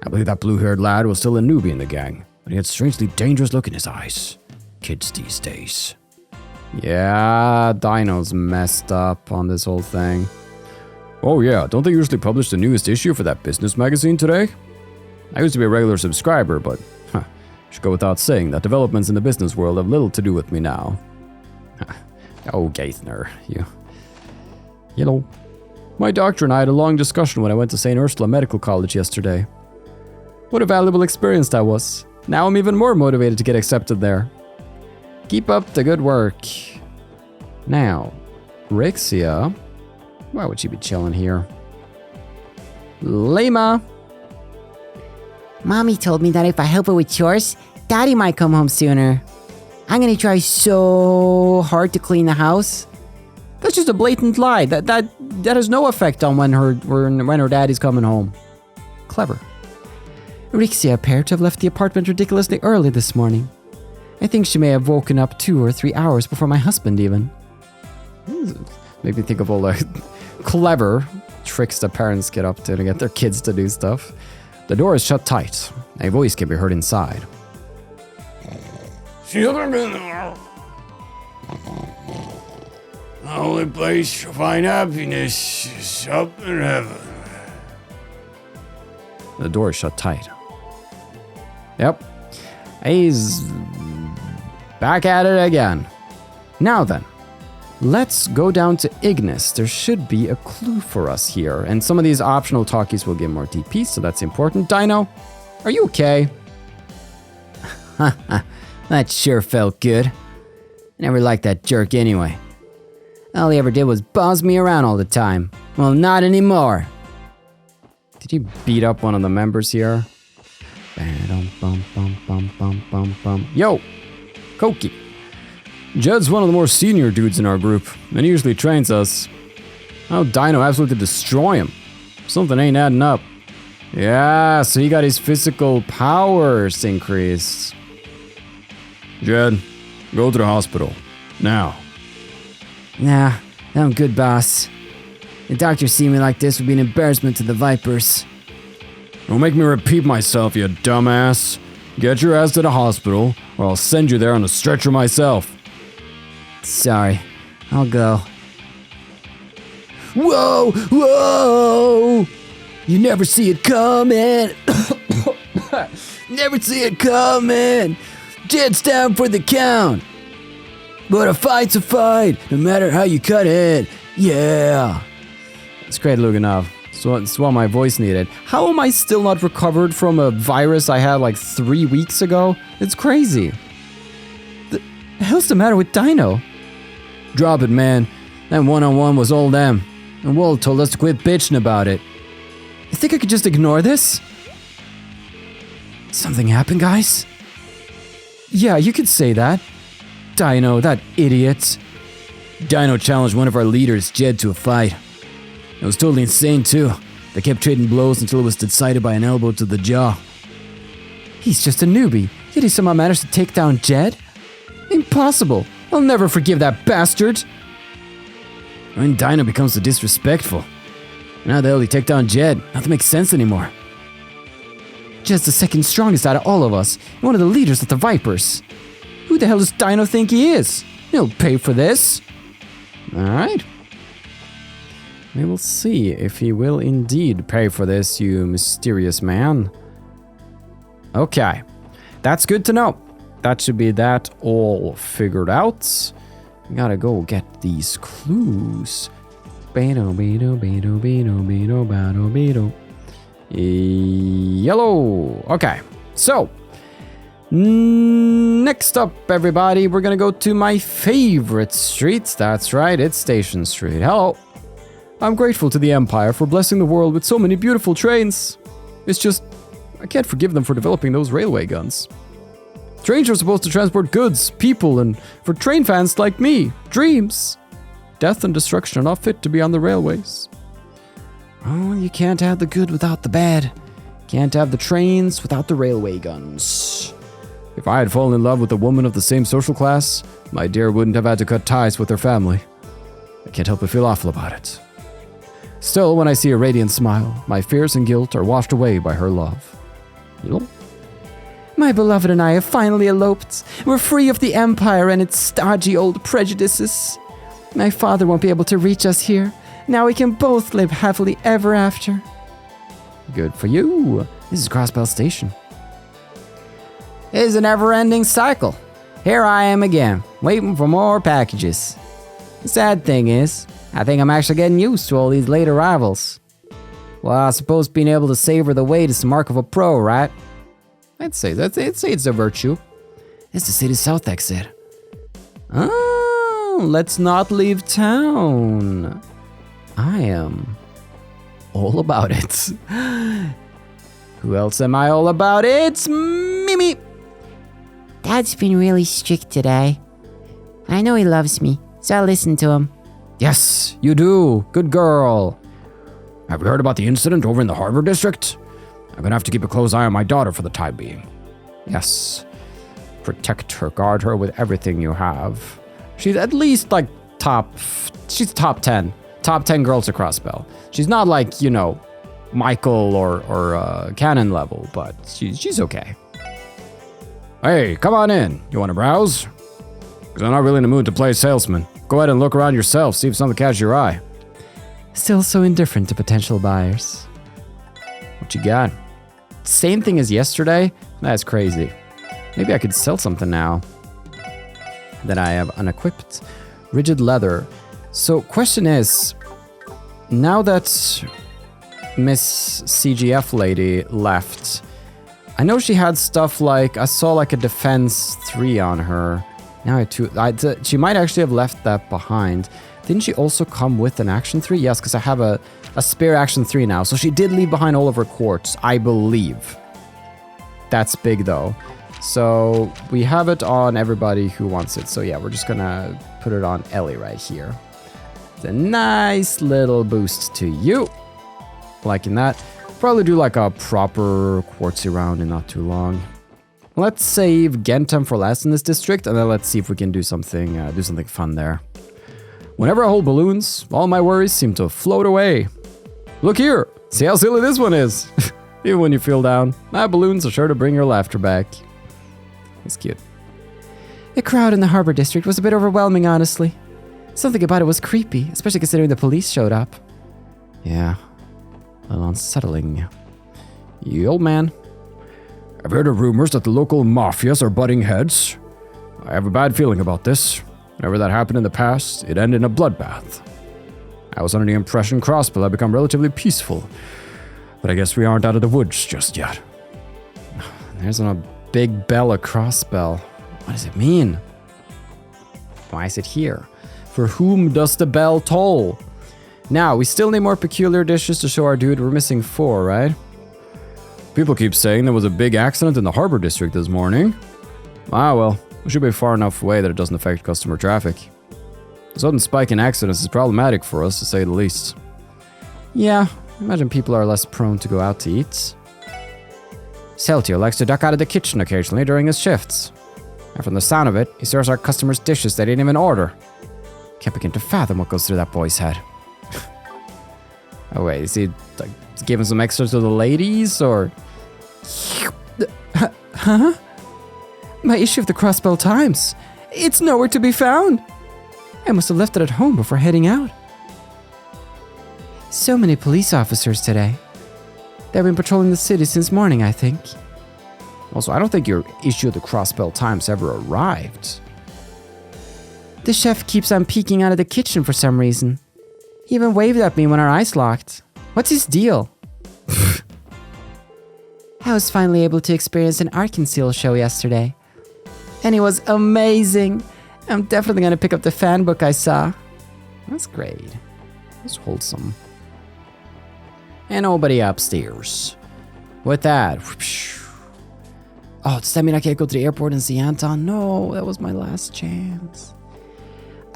I believe that blue-haired lad was still a newbie in the gang, but he had strangely dangerous look in his eyes. Kids these days. Yeah, Dino's messed up on this whole thing. Oh yeah, don't they usually publish the newest issue for that business magazine today? I used to be a regular subscriber, but should go without saying that developments in the business world have little to do with me now. Oh, Gaithner, you know, my doctor and I had a long discussion when I went to St. Ursula Medical College yesterday. What a valuable experience that was. Now I'm even more motivated to get accepted there. Keep up the good work. Now, Rixia. Why would she be chilling here? Lema. Mommy told me that if I help her with chores, Daddy might come home sooner. I'm gonna try so hard to clean the house. That's just a blatant lie. That has no effect on when her daddy's coming home. Clever. Rixia appeared to have left the apartment ridiculously early this morning. I think she may have woken up 2 or 3 hours before my husband even. Make me think of all the clever tricks that parents get up to get their kids to do stuff. The door is shut tight. A voice can be heard inside. The only place you'll find happiness is up in heaven. The door is shut tight. Yep. He's back at it again. Now then, let's go down to Ignis. There should be a clue for us here. And some of these optional talkies will give more DP, so that's important. Dino, are you okay? That sure felt good. Never liked that jerk anyway. All he ever did was boss me around all the time. Well, not anymore. Did you beat up one of the members here? Yo, Koki. Jed's one of the more senior dudes in our group, and he usually trains us. How Dino absolutely destroy him? Something ain't adding up. Yeah, so he got his physical powers increased. Jed, go to the hospital. Now. Nah, I'm good, boss. The doctor seeing me like this would be an embarrassment to the Vipers. Don't make me repeat myself, you dumbass. Get your ass to the hospital, or I'll send you there on a stretcher myself. Sorry, I'll go. Whoa! Whoa! You never see it coming! Never see it coming! Jed's down for the count! But a fight's a fight, no matter how you cut it. Yeah! It's great, Luganov. It's what my voice needed. How am I still not recovered from a virus I had like 3 weeks ago? It's crazy. The hell's the matter with Dino? Drop it, man. That one-on-one was all them. And Walt told us to quit bitching about it. You think I could just ignore this? Something happened, guys? Yeah, you could say that. Dino, that idiot. Dino challenged one of our leaders, Jed, to a fight. It was totally insane, too. They kept trading blows until it was decided by an elbow to the jaw. He's just a newbie, yet he somehow managed to take down Jed? Impossible. I'll never forgive that bastard. When Dino becomes so disrespectful. Now the hell he take down Jed? Nothing makes sense anymore. Jed's the second strongest out of all of us, and one of the leaders of the Vipers. Who the hell does Dino think he is? He'll pay for this. Alright. We will see if he will indeed pay for this, you mysterious man. Okay. That's good to know. That should be that all figured out. We gotta go get these clues. Yellow. Okay. So, next up, everybody, we're gonna go to my favorite street. That's right, it's Station Street. Hello. I'm grateful to the Empire for blessing the world with so many beautiful trains. It's just, I can't forgive them for developing those railway guns. Trains are supposed to transport goods, people, and for train fans like me, dreams. Death and destruction are not fit to be on the railways. Oh, you can't have the good without the bad. Can't have the trains without the railway guns. If I had fallen in love with a woman of the same social class, my dear wouldn't have had to cut ties with her family. I can't help but feel awful about it. Still, when I see a radiant smile, my fears and guilt are washed away by her love. You know? My beloved and I have finally eloped. We're free of the Empire and its stodgy old prejudices. My father won't be able to reach us here. Now we can both live happily ever after. Good for you. This is Crossbell Station. It's a never-ending cycle. Here I am again, waiting for more packages. The sad thing is, I think I'm actually getting used to all these late arrivals. Well, I suppose being able to savor the wait is the mark of a pro, right? I'd say it's a virtue. It's the city's south exit. Oh, let's not leave town. I am all about it. Who else am I all about? It's Mimi. Dad's been really strict today. I know he loves me, so I'll listen to him. Yes, you do. Good girl. Have you heard about the incident over in the Harbor District? I'm gonna have to keep a close eye on my daughter for the time being. Yes. Protect her, guard her with everything you have. She's at least like she's top 10. Top 10 girls to crossbell. She's not like, you know, Michael or Cannon level, but she's okay. Hey, come on in. You want to browse? Because I'm not really in the mood to play salesman. Go ahead and look around yourself, see if something catches your eye. Still so indifferent to potential buyers. What you got? Same thing as yesterday? That's crazy. Maybe I could sell something now that I have unequipped. Rigid leather. So question is, now that Miss CGF lady left, I know she had stuff like, I saw like a defense 3 on her. Now she might actually have left that behind. Didn't she also come with an action 3? Yes, because I have a spare action 3 now. So she did leave behind all of her quartz, I believe. That's big though. So we have it on everybody who wants it. So yeah, we're just gonna put it on Ellie right here. It's a nice little boost to you. Liking that. Probably do like a proper quartzy round in not too long. Let's save Gentum for last in this district, and then let's see if we can do something fun there. Whenever I hold balloons, all my worries seem to float away. Look here, see how silly this one is. Even when you feel down, my balloons are sure to bring your laughter back. It's cute. The crowd in the Harbor District was a bit overwhelming, honestly. Something about it was creepy, especially considering the police showed up. Yeah, a little unsettling. You old man. I've heard of rumors that the local mafias are butting heads. I have a bad feeling about this. Whenever that happened in the past, it ended in a bloodbath. I was under the impression Crossbell had become relatively peaceful, but I guess we aren't out of the woods just yet. There's a big bell across bell. What does it mean? Why is it here? For whom does the bell toll? Now, we still need more peculiar dishes to show our dude. We're missing 4, right? People keep saying there was a big accident in the Harbor District this morning. Ah, well, we should be far enough away that it doesn't affect customer traffic. The sudden spike in accidents is problematic for us, to say the least. Yeah, I imagine people are less prone to go out to eat. Celtio likes to duck out of the kitchen occasionally during his shifts. And from the sound of it, he serves our customers dishes they didn't even order. Can't begin to fathom what goes through that boy's head. Oh wait, is he like giving some extras to the ladies, or? Huh? My issue of the Crossbell Times. It's nowhere to be found. I must have left it at home before heading out. So many police officers today. They've been patrolling the city since morning, I think. Also, I don't think your issue of the Crossbell Times ever arrived. The chef keeps on peeking out of the kitchen for some reason. He even waved at me when our eyes locked. What's his deal? I was finally able to experience an art conceal show yesterday. And it was amazing. I'm definitely going to pick up the fan book I saw. That's great. That's wholesome. And nobody upstairs. With that... Oh, does that mean I can't go to the airport and see Anton? No, that was my last chance.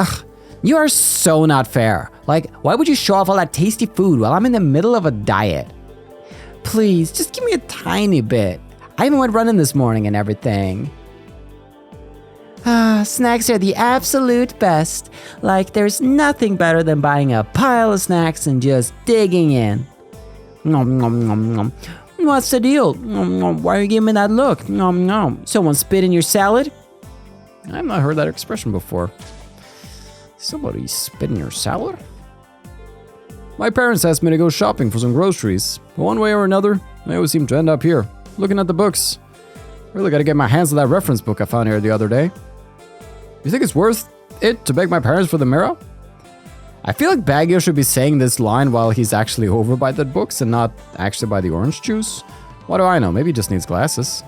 Ugh, you are so not fair. Like, why would you show off all that tasty food while I'm in the middle of a diet? Please, just give me a tiny bit. I even went running this morning and everything. Snacks are the absolute best. Like, there's nothing better than buying a pile of snacks and just digging in. Nom, nom, nom, nom. What's the deal? Nom, nom. Why are you giving me that look? Nom, nom. Someone spit in your salad? I've not heard that expression before. Somebody spit in your salad? My parents asked me to go shopping for some groceries. But one way or another, I always seem to end up here, looking at the books. Really gotta get my hands on that reference book I found here the other day. You think it's worth it to beg my parents for the mirror? I feel like Baggio should be saying this line while he's actually over by the books and not actually by the orange juice. What do I know? Maybe he just needs glasses.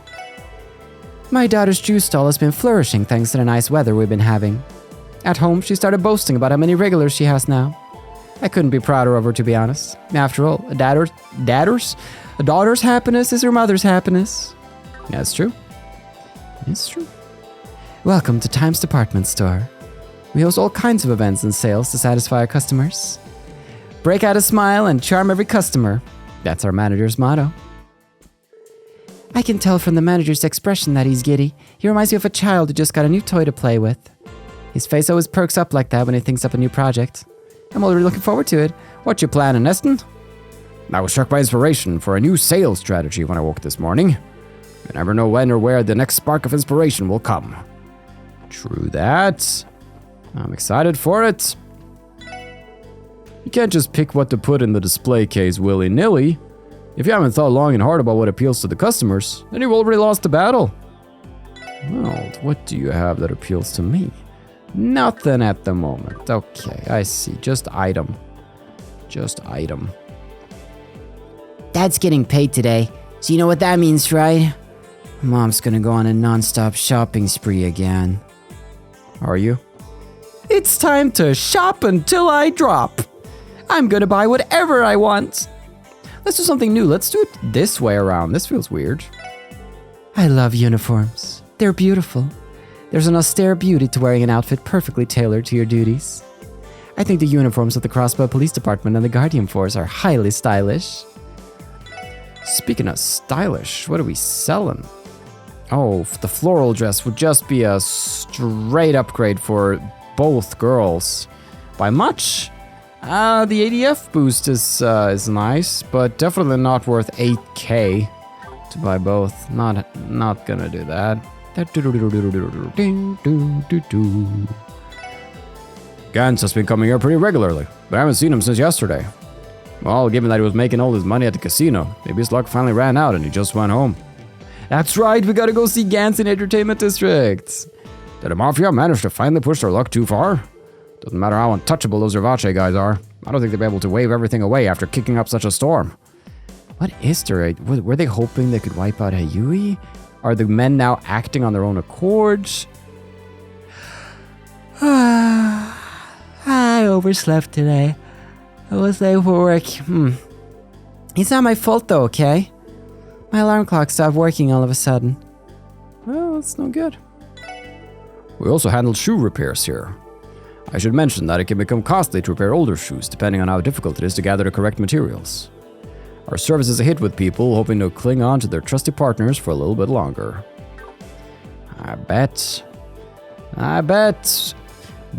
My daughter's juice stall has been flourishing thanks to the nice weather we've been having. At home, she started boasting about how many regulars she has now. I couldn't be prouder of her, to be honest. After all, a daughter's happiness is her mother's happiness. Yeah, it's true. It's true. Welcome to Times Department Store. We host all kinds of events and sales to satisfy our customers. Break out a smile and charm every customer. That's our manager's motto. I can tell from the manager's expression that he's giddy. He reminds me of a child who just got a new toy to play with. His face always perks up like that when he thinks up a new project. I'm already looking forward to it. What you planning, Neston? I was struck by inspiration for a new sales strategy when I woke this morning. You never know when or where the next spark of inspiration will come. True that. I'm excited for it. You can't just pick what to put in the display case willy-nilly. If you haven't thought long and hard about what appeals to the customers, then you've already lost the battle. Well, what do you have that appeals to me? Nothing at the moment. Okay, I see. Just item. Just item. Dad's getting paid today, so you know what that means, right? Mom's gonna go on a non-stop shopping spree again. Are you? It's time to shop until I drop. I'm gonna buy whatever I want. Let's do something new. Let's do it this way around. This feels weird. I love uniforms. They're beautiful. There's an austere beauty to wearing an outfit perfectly tailored to your duties. I think the uniforms of the Crossbow Police Department and the Guardian Force are highly stylish. Speaking of stylish, what are we selling? Oh, the floral dress would just be a straight upgrade for both girls. By much? The ADF boost is nice, but definitely not worth 8k to buy both. Not gonna do that. Gans has been coming here pretty regularly, but I haven't seen him since yesterday. Well, given that he was making all his money at the casino, maybe his luck finally ran out and he just went home. That's right, we gotta go see Gans in Entertainment District. Did the Mafia manage to finally push their luck too far? Doesn't matter how untouchable those Zervace guys are. I don't think they'll be able to wave everything away after kicking up such a storm. What is there? Were they hoping they could wipe out Heiyue? Are the men now acting on their own accord? I overslept today. I was late for work. It's not my fault though, okay? My alarm clock stopped working all of a sudden. Well, that's no good. We also handle shoe repairs here. I should mention that it can become costly to repair older shoes depending on how difficult it is to gather the correct materials. Our service is a hit with people hoping to cling on to their trusty partners for a little bit longer. I bet.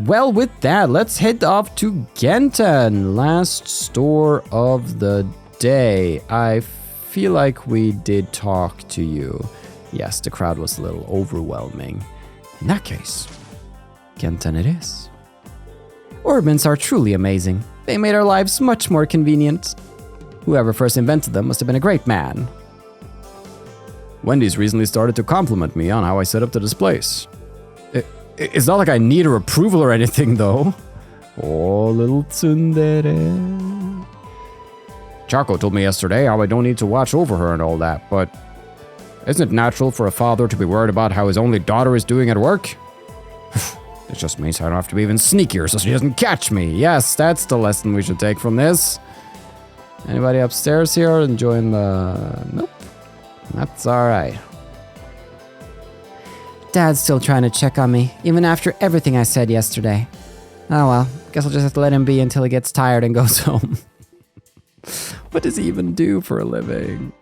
Well, with that, let's head off to Gentan, last store of the day. I feel like we did talk to you. Yes, the crowd was a little overwhelming. In that case, Gentan it is. Orbments are truly amazing. They made our lives much more convenient. Whoever first invented them must have been a great man. Wendy's recently started to compliment me on how I set up the displays. It's not like I need her approval or anything, though. Oh, little tsundere. Charco told me yesterday how I don't need to watch over her and all that, but isn't it natural for a father to be worried about how his only daughter is doing at work? It just means I don't have to be even sneakier so she doesn't catch me. Yes, that's the lesson we should take from this. Anybody upstairs here enjoying the... Nope. That's alright. Dad's still trying to check on me, even after everything I said yesterday. Oh well, guess I'll just have to let him be until he gets tired and goes home. What does he even do for a living?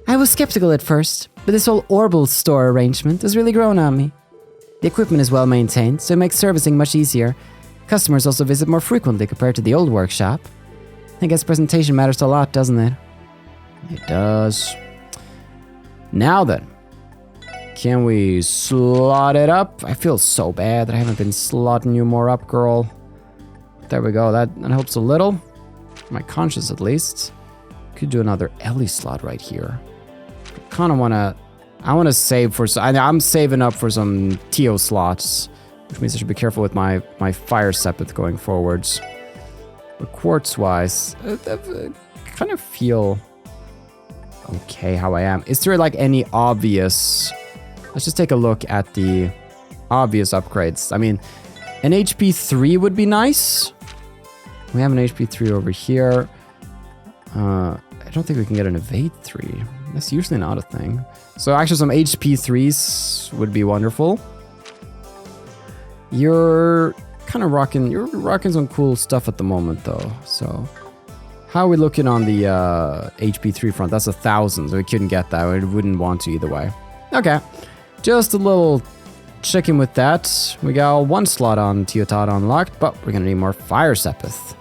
I was skeptical at first, but this whole Orbal store arrangement has really grown on me. The equipment is well maintained, so it makes servicing much easier. Customers also visit more frequently compared to the old workshop. I guess presentation matters a lot, doesn't it? It does. Now then, can we slot it up? I feel so bad that I haven't been slotting you more up, girl. There we go, that helps a little. For my conscience at least. Could do another Ellie slot right here. Kind of I want to save for some, I'm saving up for some TO slots, which means I should be careful with my fire sepith going forwards. But quartz wise, I kind of feel okay how I am. Is there like any obvious, let's just take a look at the obvious upgrades. I mean, an HP 3 would be nice. We have an HP 3 over here. I don't think we can get an evade 3. That's usually not a thing. So actually some HP 3s would be wonderful. You're kind of rocking some cool stuff at the moment though. So how are we looking on the HP 3 front? That's 1,000, so we couldn't get that. We wouldn't want to either way. Okay, just a little checking with that. We got 1 slot on Teotata unlocked, but we're gonna need more Fire Sepith.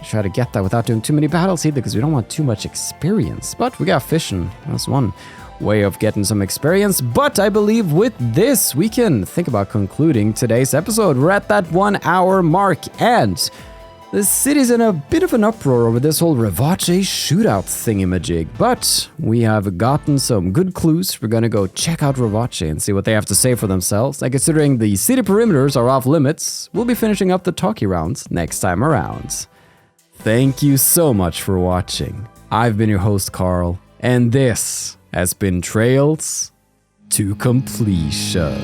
Try to get that without doing too many battles either, because we don't want too much experience. But we got fishing. That's one way of getting some experience. But I believe with this, we can think about concluding today's episode. We're at that 1 hour mark, and the city's in a bit of an uproar over this whole Rivace shootout thingamajig. But we have gotten some good clues. We're gonna go check out Rivace and see what they have to say for themselves. And considering the city perimeters are off limits, we'll be finishing up the talkie rounds next time around. Thank you so much for watching. I've been your host, Carl, and this has been Trails to Completion.